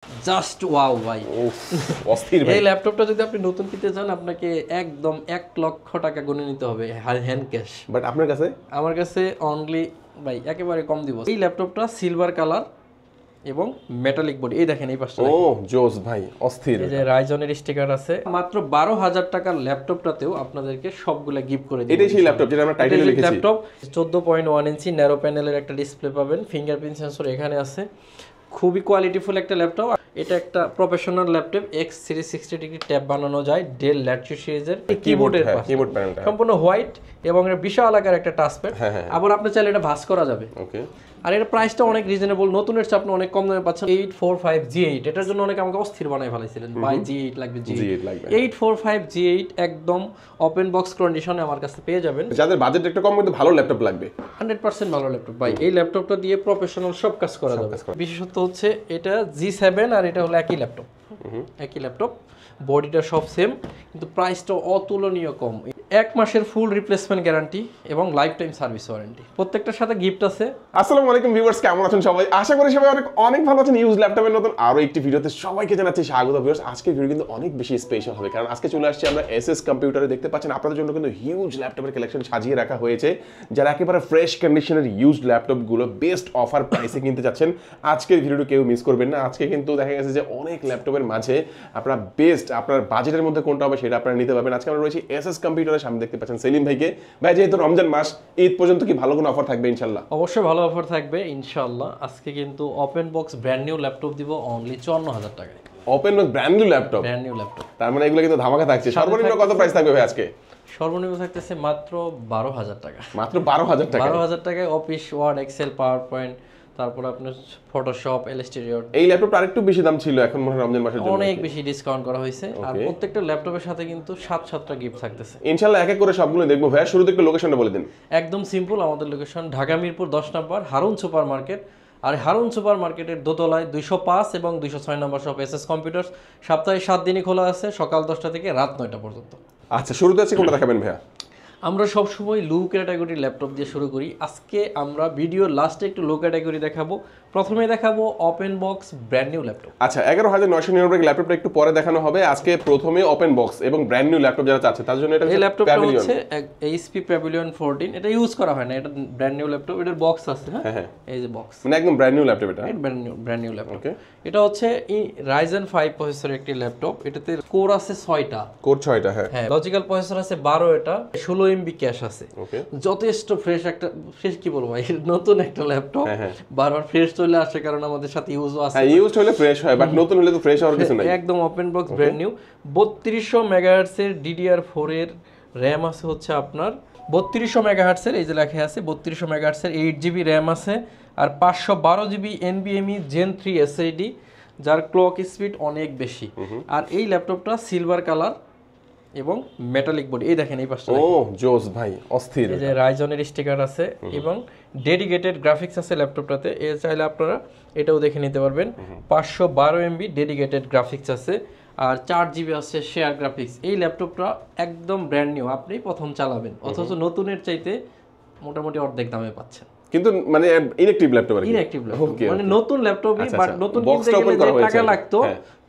Just wow ভাই, অস্থির ভাই। এই ল্যাপটপটা যদি আপনি নতুন কিনতে চান আপনাকে একদম 1,00,000 টাকা গুনে নিতে হবে হ্যান্ড ক্যাশ। বাট আপনার কাছে আমার কাছে অনলি ভাই একেবারে কম দিব। এই ল্যাপটপটা সিলভার কালার এবং মেটালিক বডি, এই দেখেন এই পাশটা ও জোস ভাই, অস্থির। এই যে রাইজনের স্টিকার আছে। মাত্র 12,000 টাকার ল্যাপটপটাতেও আপনাদেরকে সবগুলা গিফট করে দিই। এটাই সেই ল্যাপটপ যেটা আমরা টাইটেলে লিখেছি। ল্যাপটপ 14.1 ইঞ্চি ন্যারো প্যানেলের একটা ডিসপ্লে পাবেন, ফিঙ্গারপ্রিন্ট সেন্সর এখানে আছে। খুবই কোয়ালিটিফুল একটা ল্যাপটপ। এটা একটা professional laptop, x 360 degree tab বানানো যায় ডেল ল্যাটিটিউড সিরিজের। কিবোর্ডের কিবোর্ড প্যানেলটা সম্পূর্ণ হোয়াইট এবং এর বিশাল আকার একটা টাচপ্যাড। আবার আপনি চাইলে এটা ভাঁজ করা যাবে। ওকে। আর এর প্রাইসটা অনেক রিজনেবল, নতুনের চেয়ে আপনি অনেক কম দামে পাচ্ছেন। 845G8, এটার জন্য অনেকে আমাকে অস্থির বানায় ফেলাইছিলেন ভাই, G8 লাগবে, G8 লাগবে। 845G8 একদম ওপেন বক্স কন্ডিশনে আমার কাছে পেয়ে যাবেন। যাদের বাজেট একটু কম কিন্তু ভালো ল্যাপটপ লাগবে, 100% ভালো ল্যাপটপ ভাই। এই ল্যাপটপটা দিয়ে প্রফেশনাল সব কাজ করা যাবে। বিশেষত হচ্ছে এটা G7 আর এটা হলো একই ল্যাপটপ, একই ল্যাপটপ, বডিটা সব সেম, কিন্তু প্রাইসটা অতুলনীয় কম। 1 মাসের ফুল রিপ্লেসমেন্ট গ্যারান্টি এবং লাইফ টাইম সার্ভিস ওয়ারেন্টি, প্রত্যেকটার সাথে গিফট আছে। আসসালামু আলাইকুম ভিউয়ার্স, কেমন আছেন সবাই? আশা করি সবাই অনেক অনেক ভালো আছেন। ইউজ ল্যাপটপের নতুন আরো একটি ভিডিওতে সবাইকে জানাচ্ছি স্বাগত। ভিউয়ার্স, আজকের ভিডিও কিন্তু অনেক বেশি স্পেশাল হবে, কারণ আজকে চলে আসছে আমরা এসএস কম্পিউটারে। দেখতে পাচ্ছেন আপনাদের জন্য কিন্তু হিউজ ল্যাপটপের কালেকশন সাজিয়ে রাখা হয়েছে। যারা একেবারে ফ্রেশ কন্ডিশনের ইউজ ল্যাপটপগুলো বেস্ট অফার প্রাইসে কিনতে যাচ্ছেন, আজকের ভিডিওটি কেউ মিস করবেন না। আজকে কিন্তু দেখা গেছে যে অনেক ল্যাপটপের মাঝে আপনারা বেস্ট আপনার বাজেটের মধ্যে কোনটা হবে সেটা আপনারা নিতে পারবেন। আজকে আমরা রয়েছি এসএস কম্পিউটারের সামনে, দেখতে পাচ্ছেন সেলিম ভাইকে। ভাই, যেহেতু রমজান মাস, ঈদ পর্যন্ত কি ভালো কোনো অফার থাকবে ইনশাল্লাহ? অবশ্যই ভালো অফার থাকবে ইনশাআল্লাহ। আজকে কিন্তু open box brand new laptop দিব অনলি 54,000 টাকায়। Open box brand new laptop, brand new laptop, তার মানে এগুলো কিন্তু ধামাকা থাকছে। সর্বনিম্ন কত প্রাইস থাকবে ভাই আজকে? সর্বনিম্ন থাকতেছে মাত্র 12,000 টাকা। মাত্র 12,000 টাকা। 12,000 টাকায় office word, excel, power point, তারপর আপনার ফটোশপ, ইলাস্ট্রেটর। এই ল্যাপটপটা আরেকটু বেশি দাম ছিল, এখন মনে হয় রমজান মাসের জন্য অনেক বেশি ডিসকাউন্ট করা হয়েছে। আর প্রত্যেকটা ল্যাপটপের সাথে কিন্তু 7টা গিফট থাকতেছে ইনশাআল্লাহ। এক এক করে সবগুলো দেখবো ভাই। শুরুতে একটু লোকেশনটা বলে দিন। একদম সিম্পল, আমাদের লোকেশন ঢাকা মিরপুর 10 নম্বর হারুন সুপার মার্কেট। আর হারুন সুপার মার্কেটের দোতলায় 205 এবং 206 নম্বর শপ এসএস কম্পিউটার্স। সপ্তাহে 7 দিনই খোলা আছে, সকাল 10টা থেকে রাত 9টা পর্যন্ত। আচ্ছা, শুরুতে আছে কোনটা দেখাবেন ভাইয়া? আমরা সবসময় লো ক্যাটাগরির ল্যাপটপ দিয়ে শুরু করি। আজকে আমরা ভিডিওর লাস্টে একটু লো ক্যাটাগরি দেখাবো। প্রথমে দেখাবো open box brand new laptop. আচ্ছা, 11,999 ল্যাপটপটা একটু পরে দেখানো হবে। আজকে প্রথমে ওপেন বক্স এবং ব্র্যান্ড নিউ ল্যাপটপ যারা চাচ্ছে তার জন্য এটা এই ল্যাপটপটা হচ্ছে এইচপি প্যাভিলিয়ন 14। এটা ইউজ করা হয় না, এটা ব্র্যান্ড নিউ ল্যাপটপ। এটার বক্স আছে, হ্যাঁ এই যে বক্স, মানে একদম ব্র্যান্ড নিউ ল্যাপটপ। এটা ব্র্যান্ড নিউ ল্যাপটপ। এটা হচ্ছে রাইজেন 5 প্রসেসরের একটি ল্যাপটপ। এটাতে কোর আছে 6টা, কোর 6টা, হ্যাঁ লজিক্যাল প্রসেসর আছে 12, এটা 16 এমবি ক্যাশ আছে। যথেষ্ট ফ্রেশ একটা, ফ্রেশ কি বলবো ভাই, নতুন একটা ল্যাপটপ। বারবার ফ্রেশ চলে আসে কারণ আমাদের সাথে ইউজও আছে। হ্যাঁ, ইউজড হলে ফ্রেশ হয়, বাট নতুন হলে তো ফ্রেশ হওয়ার কিছু নাই। একদম open box brand new. 3200 megahertz এর DDR4 এর র‍্যাম আছে হচ্ছে আপনার, 3200 মেগাহার্টজ এর, এই যে লেখা আছে 3200 মেগাহার্টজ এর 8GB র‍্যাম আছে। আর 512GB NVMe Gen 3 SSD, যার ক্লক স্পিড অনেক বেশি। আর এই ল্যাপটপটা সিলভার কালার এবং মেটালিক বডি, এই দেখেন এই পাশটা। ও জোস ভাই, অস্থির। এই যে রাইজনের স্টিকার আছে এবং ডেডিকেটেড গ্রাফিক্স আছে ল্যাপটপটাতে। এ চাইলে আপনারা এটাও দেখে নিতে পারবেন। 512 MB ডেডিকেটেড গ্রাফিক্স আছে আর 4GB আছে শেয়ার গ্রাফিক্স। এই ল্যাপটপটা একদম ব্র্যান্ড নিউ, আপনি প্রথম চালাবেন, অথচ নতুনের চাইতে মোটামুটি অর্ধেক দামে পাচ্ছেন। কিন্তু মানে ইনঅ্যাকটিভ ল্যাপটপ আর কি। ইনঅ্যাকটিভ ল্যাপটপ মানে নতুন ল্যাপটপই, বাট নতুন কিনতে গেলে যে টাকা লাগতো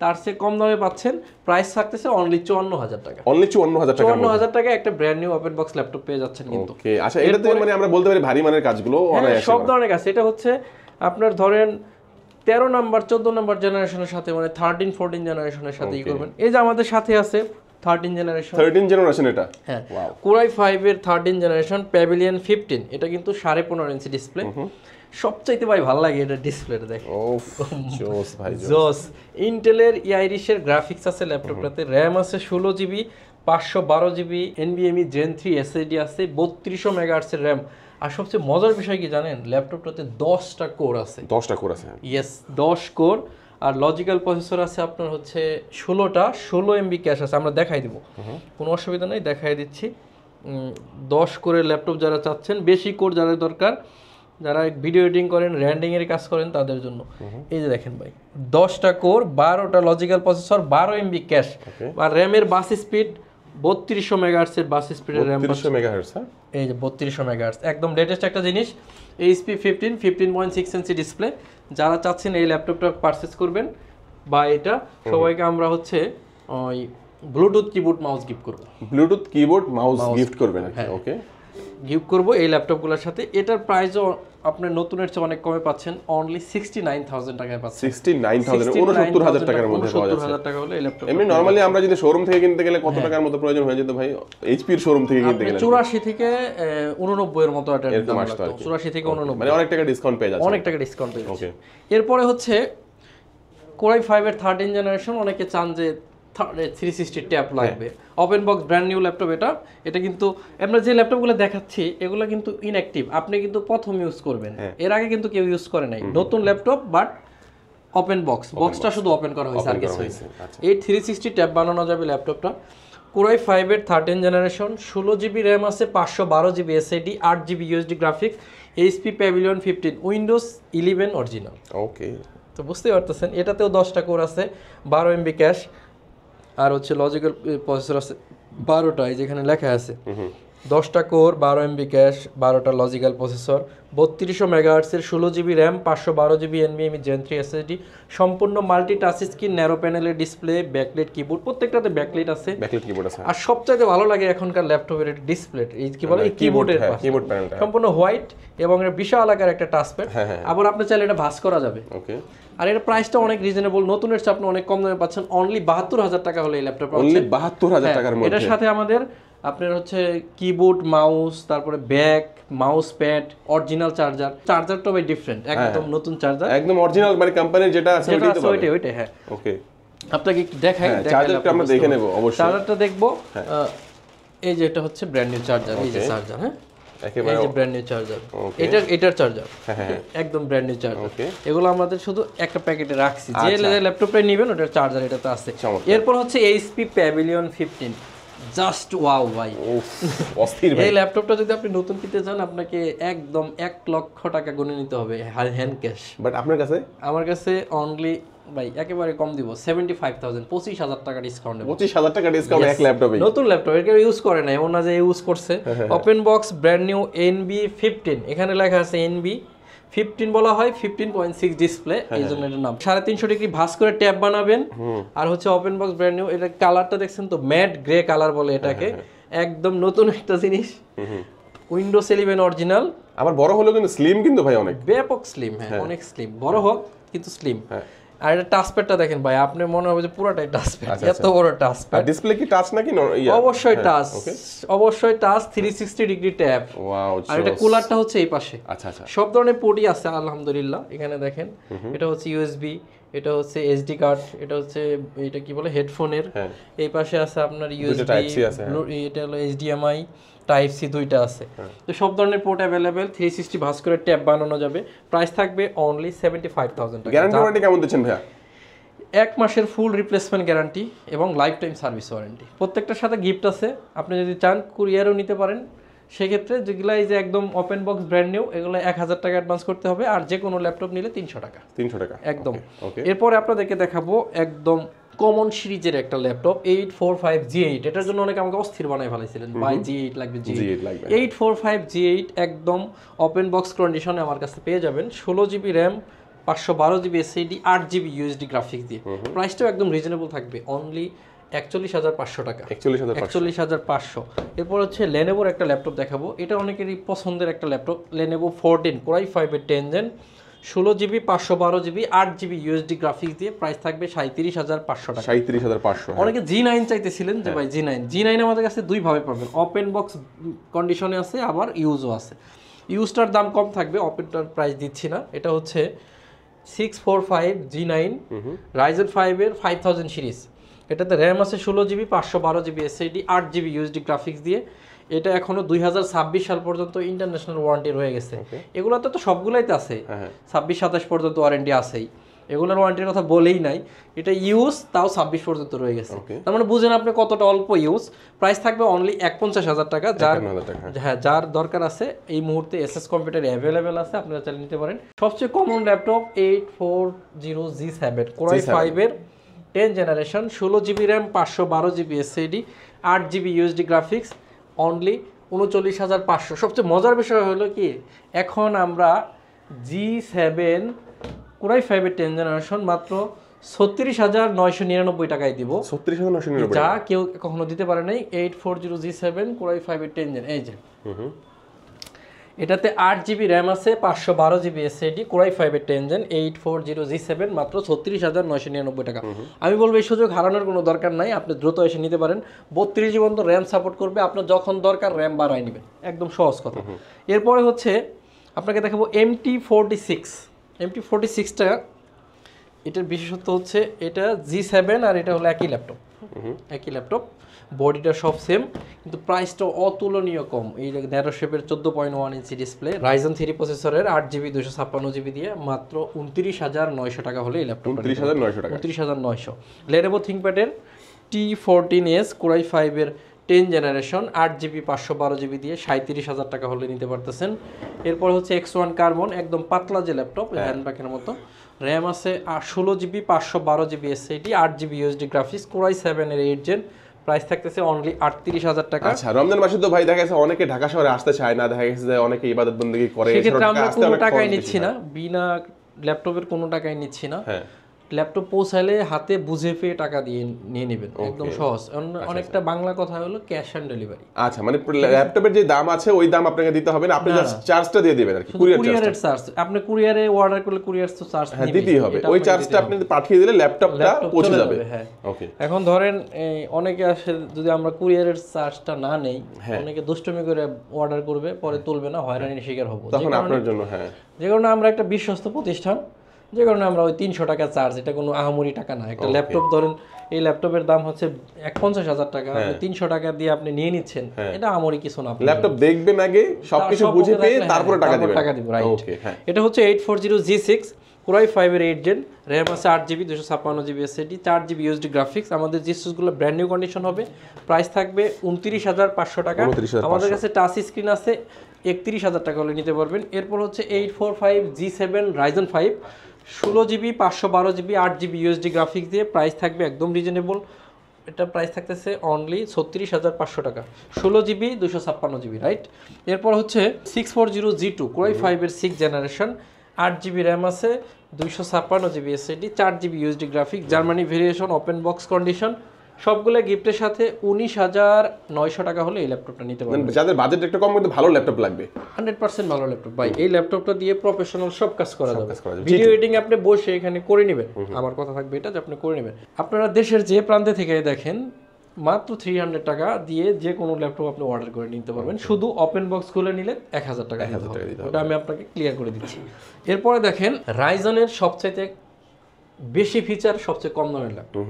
তার চেয়ে কম দামে পাচ্ছেন। প্রাইস থাকতেছে অনলি 54,000 টাকা। অনলি 54,000 টাকা। 54,000 টাকা একটা brand new open box laptop পেয়ে যাচ্ছেন কিন্তু। ওকে, আচ্ছা, এটাতে মানে আমরা বলতে পারি ভারী মানের কাজগুলো অনেক আছে, সব ধরনের কাজ। এটা হচ্ছে আপনার ধরেন 13 নাম্বার 14 নাম্বার জেনারেশনের সাথে, মানে 13 14 জেনারেশনের সাথে ই করবেন। এই যে আমাদের সাথে আছে 13 জেনারেশন। 13 জেনারেশন এটা? হ্যাঁ, কোরাই 5 এর 13 জেনারেশন প্যাভিলিয়ন 15। এটা কিন্তু 15.5 ইঞ্চি ডিসপ্লে। সবচাইতে ভাই ভালো লাগে এটা ডিসপ্লেটা দেখে। ওফ জোস ভাই, জোস। ইন্টেলের আইরিশের গ্রাফিক্স আছে ল্যাপটপটাতে। র‍্যাম আছে 16GB, 512GB NVMe Gen 3 SSD আছে, 3200 মেগাহার্টজ এর র‍্যাম। আর সবচেয়ে মজার বিষয় কি জানেন, ল্যাপটপটাতে 10টা কোর আছে। 10টা কোর আছে? Yes, 10 core. আর লজিক্যাল প্রসেসর আছে আপনার হচ্ছে 16টা, 16 MB ক্যাশ আছে। আমরা দেখাই দিব, কোনো অসুবিধা নেই, দেখাই দিচ্ছি। 10 কোরের ল্যাপটপ যারা চাচ্ছেন, বেশি কোর যারা দরকার, যারা ভিডিও এডিটিং করেন, র্যান্ডিং এর কাজ করেন, তাদের জন্য এই যে দেখেন ভাই, 10টা কোর, 12টা লজিক্যাল প্রসেসর, 12 MB ক্যাশ। আর র্যামের বাস স্পিড 3200 মেগাহার্টজ এর বাস স্পিডের র‍্যাম। 3200 মেগাহার্টজ, হ্যাঁ এই যে 3200 মেগাহার্টজ, একদম লেটেস্ট একটা জিনিস। HP 15 15.6 inch display. যারা চাচ্ছেন এই ল্যাপটপটা পারচেজ করবেন, বা এটা সবাইকে আমরা হচ্ছে ওই ব্লুটুথ কিবোর্ড মাউস গিফট করব। ব্লুটুথ কিবোর্ড মাউস গিফট করবেন, ওকে গিফট করব এই ল্যাপটপগুলোর সাথে। এটার প্রাইসও আপনার নতুনের চেয়ে অনেক কমে পাচ্ছেন, অনলি 69000 টাকায় পাচ্ছেন। 69000 69000 টাকার মধ্যে পাওয়া যাচ্ছে। 69000 টাকা হলে এই ল্যাপটপ। এমনি নরমালি আমরা যদি শোরুম থেকে কিনতে গেলে কত টাকার মতো প্রয়োজন হয়ে যেত ভাই? এইচপি এর শোরুম থেকে কিনতে গেলে 84 থেকে 89 এর মতো একটা দাম লাগতো। 84 থেকে 89 মানে অনেক টাকা ডিসকাউন্ট পেয়ে যাচ্ছে। অনেক টাকা ডিসকাউন্ট পেয়ে যাচ্ছে। এরপরে হচ্ছে Core i5 এর 13 জেনারেশন। অনেকে চান যে 360 ট্যাব লাগবে, open box brand new laptop. এটা কিন্তু আমরা যে ল্যাপটপগুলো দেখাচ্ছি এগুলো কিন্তু ইনঅ্যাক্টিভ, আপনি কিন্তু প্রথম ইউজ করবেন, এর আগে কিন্তু কেউ ইউজ করে নাই। নতুন ল্যাপটপ বাট ওপেন বক্সটা শুধু ওপেন করা হয়েছে আর কিছু হয়েছে। এই 360 ট্যাব বানানো যাবে ল্যাপটপটা। Core i5 এর 13 জেনারেশন, 16 জিবি র্যাম আছে, 512 GB SSD, 8 GB USD graphics, HP Pavilion 15, Windows 11 original. Okay, তো বুঝতেই পারতেছেন এটাতেও 10টা কোর আছে, 12 এমবি ক্যাশ, আর হচ্ছে লজিক্যাল প্রসেসর আছে 12টাই, যেখানে লেখা আছে 10টা কোর, 12 এমবি ক্যাশ, 12টা লজিক্যাল প্রসেসর, 3200 মেগাহার্টসের, 16 GB RAM, 512 GB NVMe Gen 3 SSD, সম্পূর্ণ মাল্টি টাচ স্ক্রিন, ন্যারো প্যানেলের ডিসপ্লে, ব্যাকলাইট কিবোর্ড, প্রত্যেকটাতে ব্যাকলাইট আছে। আর সবচাইতে ভালো লাগে এখনকার ল্যাপটপের ডিসপ্লে, এই কি বলে কিবোর্ডের কিবোর্ড প্যানেলটা সম্পূর্ণ হোয়াইট এবং এর বিশাল আকার একটা টাচপ্যাড। আবার আপনি চাইলে এটা ভাঁজ করা যাবে। ওকে, আর এর প্রাইসটা অনেক রিজনেবল, নতুনের চেয়ে আপনি অনেক কম দামে পাচ্ছেন, অনলি 72000 টাকা হলে এই ল্যাপটপ পাচ্ছেন। অনলি 72000 টাকার মধ্যে। এটার সাথে আমাদের আপনার হচ্ছে কিবোর্ড, মাউস, তারপরে ব্যাক, মাউস প্যাড, অরিজিনাল চার্জারটা ভাই ডিফারেন্ট, একদম নতুন চার্জার, একদম অরিজিনাল, মানে কোম্পানির যেটা আছে ওইটাই। হ্যাঁ, ওকে, আপনাকে একটু দেখাই, চার্জারটা আমরা দেখে নেব অবশ্যই। চার্জারটা দেখবো। এই যে এটা হচ্ছে ব্র্যান্ড নিউ চার্জার, এই যে চার্জার, হ্যাঁ একেবারে এই যে ব্র্যান্ড নিউ চার্জার, এটার চার্জার একদম ব্র্যান্ড নিউ চার্জার। এগুলো আমাদের শুধু একটা প্যাকেটে রাখছি, যে ল্যাপটপটা নেবেন ওটার চার্জার এটাতে আছে। এরপর হচ্ছে HP প্যাভিলিয়ন 15, জাস্ট ওয়াও ভাই, অস্থির ভাই। এই ল্যাপটপটা যদি আপনি নতুন কিনতে চান আপনাকে একদম 1 লক্ষ টাকা গুনে নিতে হবে হ্যান্ড ক্যাশ। বাট আপনার কাছে? আমার কাছে অনলি ভাই একেবারে কম দিব, 75000, 25000 টাকা ডিসকাউন্ট। 25000 টাকা ডিসকাউন্ট এক ল্যাপটপে, নতুন ল্যাপটপ, এর কেউ ইউজ করে না, এমন না যে ইউজ করছে। Open box brand new NB15, এখানে লেখা আছে NB15 বলা হয়, 15.6 ডিসপ্লে, এই জন্য এটার নাম। 350 ডিগ্রি ভাঁজ করে ট্যাব বানাবেন। আর হচ্ছে ওপেন বক্স ব্র্যান্ড নিউ, এটা কালারটা দেখছেন তো, ম্যাট গ্রে কালার বলে এটাকে, একদম নতুন একটা জিনিস। Windows 11 original. আবার বড় হলো কিন্তু স্লিম, কিন্তু ভাই অনেক ব্যাপক স্লিম, হ্যাঁ অনেক স্লিম, বড় হোক কিন্তু স্লিম। আর এটা টাচপ্যাডটা দেখেন ভাই, আপনি মনে হবে যে পুরোটাই টাচপ্যাড, এত বড় টাচপ্যাড। ডিসপ্লে কি টাচ নাকি? অবশ্যই টাচ, অবশ্যই টাচ, 360 ডিগ্রি ট্যাব। ওয়াও, আর এটা কুলারটা হচ্ছে এই পাশে। আচ্ছা আচ্ছা, সব ধরনের পোর্টই আছে আলহামদুলিল্লাহ। এখানে দেখেন এটা হচ্ছে USB, এটা হচ্ছে SD কার্ড, এটা হচ্ছে এটা কি বলে হেডফোনের। এই পাশে আছে আপনার USB, এটা হলো HDMI টাইপ সি, দুইটা আছে। তো সব ধরনের পোর্ট অ্যাভেলেবেল, 360 ভাঁজ করে ট্যাব বানানো যাবে। প্রাইস থাকবে অনলি 75000 টাকা। গ্যারান্টি ওয়ারেন্টি কেমন দিচ্ছেন ভাইয়া? 1 মাসের ফুল রিপ্লেসমেন্ট গ্যারান্টি এবং লাইফ টাইম সার্ভিস ওয়ারেন্টি। প্রত্যেকটার সাথে গিফট আছে, আপনি যদি চান কুরিয়ারও নিতে পারেন। সেক্ষেত্রে যেগুলো এই যে একদম ওপেন বক্স ব্র্যান্ড নিউ, এগুলো 1000 টাকা অ্যাডভান্স করতে হবে, আর যে কোনো ল্যাপটপ নিলে 300 টাকা। 300 টাকা একদম। এরপরে আপনাদেরকে দেখাবো একদম কমন সিরিজের একটা ল্যাপটপ, 845G8। এটার জন্য অনেকে আমাকে অস্থির বানাই ফেলাইছিলেন, ভাই G8 লাগবে, G8 লাগবে। 845G8 একদম ওপেন বক্স কন্ডিশনে আমার কাছে পেয়ে যাবেন, 16 GB RAM, 512 GB SSD, 8 GB USD graphics দিয়ে। প্রাইসটাও একদম রিজনেবল থাকবে, অনলি 41500 টাকা। 41500। এরপর হচ্ছে লেনোভোর একটা ল্যাপটপ দেখাবো, এটা অনেকেরই পছন্দের একটা ল্যাপটপ, লেনোভো 14 Core i5 এর 10 gen, 16 GB, 512 GB, 8 GB USD graphics দিয়ে। প্রাইস থাকবে 37500 টাকা। 37500। অনেকে G9 চাইতেছিলেন যে ভাই G9 আমাদের কাছে দুই ভাবে পাবেন, ওপেন বক্স কন্ডিশনে আছে, আবার ইউজও আছে। ইউজটার দাম কম থাকবে, ওপেনটার প্রাইস দিচ্ছি না। এটা হচ্ছে 645G9 Ryzen 5 এর 5000 সিরিজ। এটাতে র্যাম আছে 16 GB, 512 GB SSD, 8 GB USD graphics দিয়ে। এটা এখনো 2026 সাল পর্যন্ত ইন্টারন্যাশনাল ওয়ারেন্টি রয়ে গেছে। এগুলোতে তো সবগুলাইতে আছে, 26-27 পর্যন্ত ওয়ারেন্টি আছেই, এগুলোর ওয়ারেন্টির কথা বলেই নাই। এটা ইউজ তাও 26 পর্যন্ত রয়ে গেছে, তার মানে বুঝেন আপনি কতটা অল্প ইউজ। প্রাইস থাকবে অনলি 51000 টাকা। যার দরকার আছে এই মুহূর্তে এসএস কম্পিউটার অ্যাভেলেবেল আছে, আপনারা চালিয়ে নিতে পারেন। সবচেয়ে common laptop 840G7 Core i5 এর 10 generation, 16 GB RAM, 512 GB SSD, 8 GB USD graphics, only 39500। সবচেয়ে মজার বিষয় হলো কি, এখন আমরা G7 Core i5 এর 10 জেনারেশন মাত্র 36,999 টাকায় দিব, 36,999 যা কেউ কখনো দিতে পারে নাই। 840G7 Core i5 এর 10 জেন, এই যে এটাতে 8GB র্যাম আছে, 512GB এসএসডি, Core i5 এর 10 জেন 840G7, মাত্র 36,999 টাকা। আমি বলবো এই সুযোগ হারানোর কোনো দরকার নাই, আপনি দ্রুত এসে নিতে পারেন। 32GB পর্যন্ত র্যাম সাপোর্ট করবে, আপনার যখন দরকার র্যাম বাড়ায় নেবেন, একদম সহজ কথা। এরপরে হচ্ছে আপনাকে দেখাবো MT46টা। এটার বিশেষত্ব হচ্ছে এটা G7 আর এটা হলো একই ল্যাপটপ, বডিটা সব সেম, কিন্তু প্রাইসটা অতুলনীয় কম। এই ন্যারো শেপের 14.1 ইঞ্চি ডিসপ্লে, Ryzen 3 প্রসেসরের 8GB 256GB দিয়ে মাত্র 29,900 টাকা হলে এই laptop 29,900। Lenovo ThinkPad-এর T14s Core i5 এর 10 জেনারেশন 8GB 512GB দিয়ে 37,000 টাকা হলে নিতে পারতেছেন। এরপর হচ্ছে X1 Carbon, একদম পাতলা যে ল্যাপটপ, হ্যান্ডব্যাগের মতো, র্যাম আছে 16GB 512GB SSD, 8GB USD graphics, Core i7 এর 8 জেন, প্রাইস থাকতেছে অনলি 38,000 টাকা। আচ্ছা, রমজান মাসে তো ভাই দেখা গেছে অনেকে ঢাকা শহরে আসতে চায় না, দেখা গেছে যে অনেকে ইবাদত বندگی করে, সেক্ষেত্রে আমরা কোনো টাকাই নিচ্ছি না, বিনা ল্যাপটপের কোনো টাকাই নিচ্ছি না। হ্যাঁ, ল্যাপটপ পৌঁছালে হাতে বুঝে পেয়ে টাকা দিয়ে নিয়ে নেবেন, একদম সহজ। অনেকটা বাংলা কথা হলো ক্যাশ অন ডেলিভারি। আচ্ছা, মানে ল্যাপটপের যে দাম আছে ওই দাম আপনাকে দিতে হবে না, আপনি জাস্ট চার্জটা দিয়ে দিবেন আর কি, কুরিয়ারের চার্জ। আপনি কুরিয়ারে অর্ডার করলে কুরিয়ার তো চার্জ দিতেই হবে, ওই চার্জটা আপনি পাঠিয়ে দিলে ল্যাপটপটা পৌঁছে যাবে। হ্যাঁ, ওকে। এখন ধরেন অনেকে আসে, যদি আমরা কুরিয়ারের চার্জটা না নেই, অনেকে দুষ্টুমি করে অর্ডার করবে, পরে তুলবে না, হয়রানির শিকার হবো। তখন আপনার জন্য যে কারণে আমরা একটা বিশ্বস্ত প্রতিষ্ঠান, যে কারণে আমরা ওই 300 টাকা চার্জ, এটা কোনো আহামরি টাকা না। একটা ল্যাপটপ ধরেন, এই ল্যাপটপের দাম হচ্ছে 50,000 টাকা, 300 টাকা দিয়ে আপনি নিয়ে নিচ্ছেন, এটা আহামরি কিছু না। ল্যাপটপ দেখবেন আগে, সবকিছু বুঝে পেয়ে তারপরে টাকা দিবেন। রাইট। ওকে, হ্যাঁ। এটা হচ্ছে 840G6 Core i5 এর 8 জেন, র্যাম আছে 8GB 256GB SSD, 4GB USD graphics. আমাদের জিএসগুলো ব্র্যান্ড নিউ কন্ডিশন হবে, প্রাইস থাকবে 29,500 টাকা। আমাদের কাছে টাচ স্ক্রিন আছে, 31,000 টাকা হলে নিতে পারবেন। এরপর হচ্ছে 845G7 Ryzen 5 16GB 512GB 8GB USD graphics দিয়ে, প্রাইস থাকবে একদম রিজনেবল। এটা প্রাইস থাকতেছে অনলি 36,500 টাকা, 16GB 256GB, রাইট। এরপর হচ্ছে 640G2 Core i5 এর 6 জেনারেশন, 8GB র্যাম আছে, 256GB SSD, 4GB USD graphics, Germany variation, open box condition, সবগুলো গিফটের সাথে 19,900 টাকা হলে এই ল্যাপটপটা নিতে পারবেন। যাদের বাজেট একটু কম, কিন্তু ভালো ল্যাপটপ লাগবে, 100% ভালো ল্যাপটপ ভাই। এই ল্যাপটপটা দিয়ে প্রফেশনাল সব কাজ করা যাবে। ভিডিও এডিটিং আপনি বসে এখানে করে নেবেন। আমার কথা থাকবে এটা যে আপনি করে নেবেন। আপনারা দেশের যে প্রান্তে থেকে দেখেন, মাত্র 300 টাকা দিয়ে যে কোনো ল্যাপটপ আপনি অর্ডার করে নিতে পারবেন। শুধু ওপেন বক্স খুলে নিলে 1,000 টাকা দিতে হবে, ওটা আমি আপনাকে ক্লিয়ার করে দিচ্ছি। এরপরে দেখেন, রাইজনের সবচাইতে বেশি ফিচার, সবচেয়ে কম দামের ল্যাপটপ।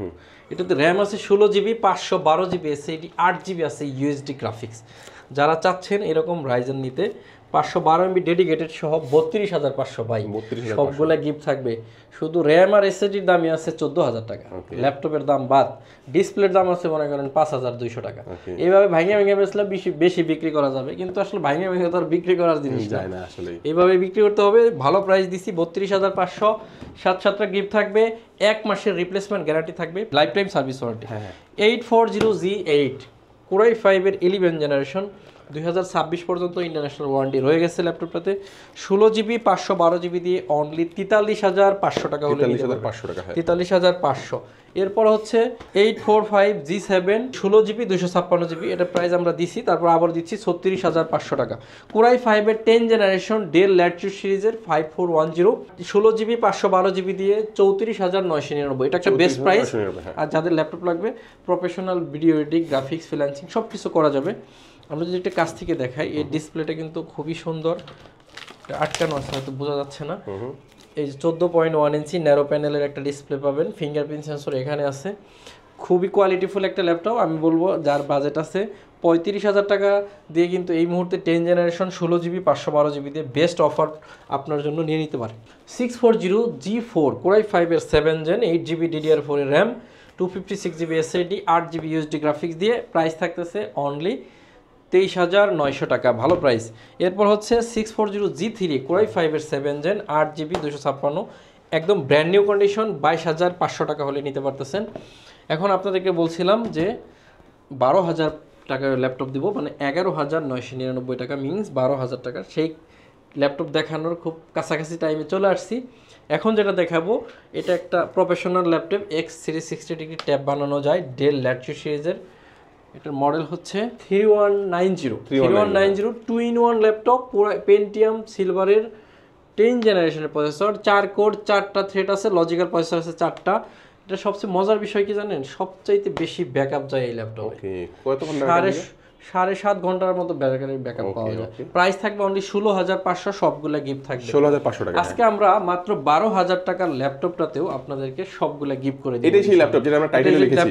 এটাতে র্যাম আছে 16GB 512GB এসএসডি, 8GB আছে ইউএসডি গ্রাফিক্স। যারা চাচ্ছেন এরকম রাইজেন নিতে, 512MB ডেডিকেটেড সহ 32,500 বাই, সবগুলা গিফট থাকবে। শুধু র্যাম আর এসএসডির দামই আছে 14,000 টাকা, ল্যাপটপের দাম বাদ। ডিসপ্লের দাম আছে মনে করেন 5,200 টাকা। এইভাবে ভাঙে ভেঙে বেচলে বেশি বিক্রি করা যাবে, কিন্তু আসলে ভাঙে ভেঙে তো আর বিক্রি করার জিনিস না, এইভাবে বিক্রি করতে হবে। ভালো প্রাইস দিচ্ছি 32,500, 7-7টা গিফট থাকবে, 1 মাসের রিপ্লেসমেন্ট গ্যারান্টি থাকবে, life time service warranty. 840G8 Core i5 এর 11 জেনারেশন, 2026 পর্যন্ত ইন্টারন্যাশনাল ওয়ারেন্টি রয়ে গেছে ল্যাপটপটাতে। 16GB 512GB দিয়ে অনলি 43,500 টাকা হলে 43,500। এরপর হচ্ছে 845G7 16GB 256GB, এটা প্রাইস আমরা দিছি, তারপর আবার দিচ্ছি 36,500 টাকা। Core i5 এর 10 জেনারেশন ডেল ল্যাটিটিউড সিরিজের 5410 16GB 512GB দিয়ে 34,999, এটা একটা বেস্ট প্রাইস। আর যাদের ল্যাপটপ লাগবে, professional video editing, graphics, freelancing সব কিছু করা যাবে। আমরা যদি একটা কাছ থেকে দেখাই, এই ডিসপ্লেটা কিন্তু খুবই সুন্দর, আটকানো আছে হয়তো বোঝা যাচ্ছে না। এই 14.1 ইঞ্চি ন্যারো প্যানেলের একটা ডিসপ্লে পাবেন, ফিঙ্গারপ্রিন্ট সেন্সর এখানে আছে। খুবই কোয়ালিটিফুল একটা ল্যাপটপ। আমি বলবো যার বাজেট আছে 35,000 টাকা দিয়ে কিন্তু এই মুহূর্তে 10 জেনারেশন 16GB 512GB দিয়ে বেস্ট অফার আপনার জন্য নিয়ে নিতে পারে। 640G4 Core i5 এর 7 জেন 8GB DDR4 এর RAM, 256GB SSD, 8GB USD graphics দিয়ে প্রাইস থাকতেছে অনলি 23,900 টাকা, ভালো প্রাইস। এরপর হচ্ছে 640G3 Core i5 এর 7 জেন 8GB 256, একদম ব্র্যান্ড নিউ কন্ডিশন, 22,500 টাকা হলে নিতে পারতেছেন। এখন আপনাদেরকে বলছিলাম যে 12,000 টাকার ল্যাপটপ দিব, মানে 11,999 টাকা, মিনস 12,000 টাকা। সেই ল্যাপটপ দেখানোর খুব কাছাকাছি টাইমে চলে আসছি। এখন যেটা দেখাবো এটা একটা প্রফেশনাল ল্যাপটপ X360 ট্যাব বানানো যায় ডেল ল্যাটিটিউড সিরিজের। এটার মডেল হচ্ছে 3190 2-in-1 ল্যাপটপ, পুরো পেন্টিয়াম সিলভারের 10 জেনারেশনের প্রসেসর, 4 কোর 4টা থ্রেড আছে, লজিক্যাল প্রসেসর আছে 4টা। এটা সবচেয়ে মজার বিষয় কি জানেন, সবচাইতে বেশি ব্যাকআপ যায় এই ল্যাপটপে। ওকে, কতক্ষণ 7.5 ঘন্টার মতো ব্যাকআপ পাওয়া যায়। প্রাইস থাকবে অনলি 16,500, সবগুলা গিফট থাকবে 16,500 টাকা। আজকে আমরা মাত্র 12,000 টাকার ল্যাপটপটাতেও আপনাদেরকে সবগুলা গিফট করে দিই। এটাই সেই ল্যাপটপ যেটা আমরা টাইটেলে লিখেছি।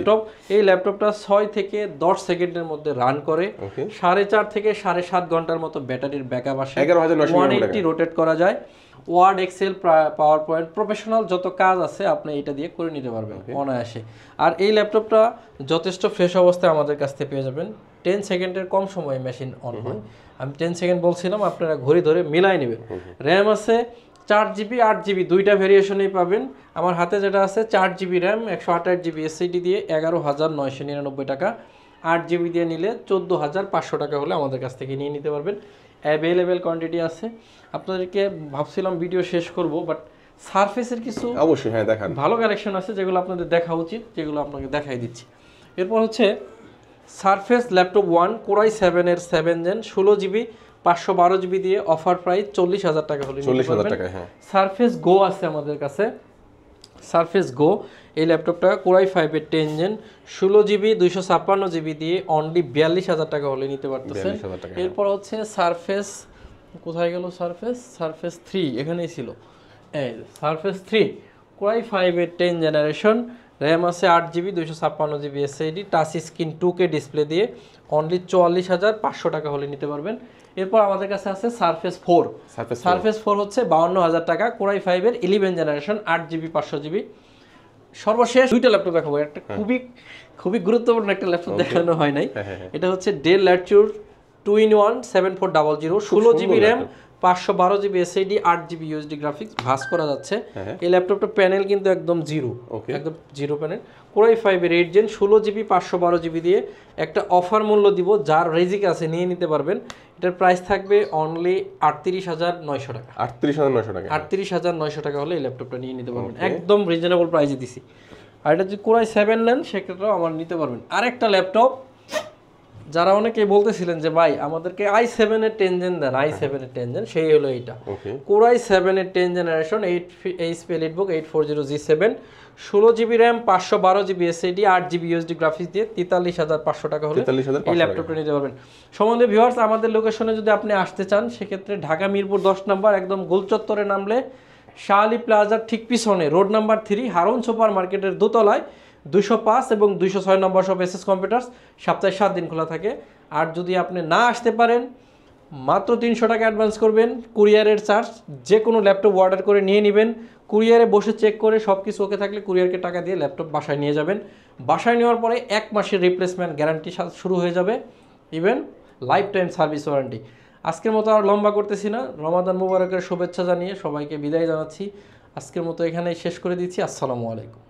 এই ল্যাপটপটা 6 থেকে 10 সেকেন্ডের মধ্যে রান করে, 4.5 থেকে 7.5 ঘন্টার মতো ব্যাটারির ব্যাকআপ আসে, 180 রোটেট করা যায়। Word, excel, power point, professional যত কাজ আছে আপনি এটা দিয়ে করে নিতে পারবেন অনায়াসে। আর এই ল্যাপটপটা যথেষ্ট ফ্রেশ অবস্থায় আমাদের কাছ থেকে পেয়ে যাবেন। 10 সেকেন্ডের কম সময়ে মেশিন অন হয়। আমি 10 সেকেন্ড বলছিলাম, আপনারা ঘড়ি ধরে মিলাই নেবেন। র্যাম আছে 4GB 8GB দুইটা ভেরিয়েশনেই পাবেন। আমার হাতে যেটা আছে 4GB র্যাম 128GB SSD দিয়ে 11,999 টাকা, 8GB দিয়ে নিলে 14,500 টাকা হলে আমাদের কাছ থেকে নিয়ে নিতে পারবেন। অ্যাভেলেবেল কোয়ান্টিটি আছে। আপনাদেরকে ভাবছিলাম ভিডিও শেষ করব, বাট সারফেসের কিছু অবশ্যই দেখান ভালো কালেকশন আছে যেগুলো আপনাদের দেখা উচিত, যেগুলো আপনাকে দেখাই দিচ্ছি। এরপর হচ্ছে সারফেস ল্যাপটপ 1 Core i7 এর 7 জেন 16GB 512GB দিয়ে অফার প্রাইস 40,000 টাকা হলে নিতে পারবেন। সারফেস গো আছে আমাদের কাছে, সারফেস গো এই ল্যাপটপটা Core i5 এর 10 জেন 16GB 256GB দিয়ে অনলি 42,000 টাকা হলে নিতে পারতেছেন। এরপর হচ্ছে সারফেস, কোথায় গেল সারফেস 3, এখানেই ছিল। এই সারফেস 3 Core i5 এর 10 জেনারেশন, র্যাম আছে 8GB 256GB SSD, touch screen 2K display দিয়ে অনলি 44,500 টাকা হলে নিতে পারবেন। এরপর আমাদের কাছে আছে সারফেস 4। সারফেস 4 হচ্ছে 52,000 টাকা, Core i5 এর 11 জেনারেশন 8GB 500GB। সর্বশেষ দুইটা ল্যাপটপ দেখাবো, একটা খুবই গুরুত্বপূর্ণ একটা ল্যাপটপ দেখানো হয় নাই। এটা হচ্ছে Dell Latitude 2-in-1 7400, 16GB RAM 512GB SSD 8GB USD graphics, ভাস করা যাচ্ছে। এই ল্যাপটপটা প্যানেল কিন্তু একদম জিরো প্যানেল। Core i5 এর 8 জেন 16GB 512GB দিয়ে একটা অফার মূল্য দিব, যার রেজিক আছে নিয়ে নিতে পারবেন। এটার প্রাইস থাকবে অনলি 38,900 টাকা। 38,900 টাকা হলে এই ল্যাপটপটা নিয়ে নিতে পারবেন, একদম রিজনেবল প্রাইসে দিছি। আর এটা যদি Core i7 নেন সেক্ষেত্রেও আমার নিতে পারবেন। আরেকটা ল্যাপটপ, যারা অনেকেই বলতেছিলেন যে ভাই আমাদেরকে i7 এর 10 জেন দেন, i7 এর 10 জেন, সেই হলো এইটা। Core i7 এর 10 generation 8 HP EliteBook 840G7, 16GB RAM 512GB SSD 8GB USD graphics দিয়ে 43,500 টাকা হলে এই ল্যাপটপটা নিতে পারবেন। সম্বন্ধে ভিউয়ার্স, আমাদের লোকেশনে যদি আপনি আসতে চান সেক্ষেত্রে ঢাকা মিরপুর 10 নম্বর একদম গোল চত্বরে নামলে শাহ আলী প্লাজার ঠিক পিছনে রোড নাম্বার 3 হারুন সুপার মার্কেটের দোতলায় 205 এবং 206 নম্বর সব এসএস কম্পিউটার্স, সপ্তাহে 7 দিন খোলা থাকে। আর যদি আপনি না আসতে পারেন মাত্র 300 টাকা অ্যাডভান্স করবেন, কুরিয়ারের চার্জ, যে কোনো ল্যাপটপ অর্ডার করে নিয়ে নেবেন, কুরিয়ারে বসে চেক করে সব কিছু ওকে থাকলে কুরিয়ারকে টাকা দিয়ে ল্যাপটপ বাসায় নিয়ে যাবেন। বাসায় নেওয়ার পরে 1 মাসের রিপ্লেসমেন্ট গ্যারান্টি শুরু হয়ে যাবে, even life time service warranty. আজকের মতো আর লম্বা করতেছি না, রমাদান মুবারকের শুভেচ্ছা জানিয়ে সবাইকে বিদায় জানাচ্ছি। আজকের মতো এখানেই শেষ করে দিচ্ছি। আসসালামু আলাইকুম।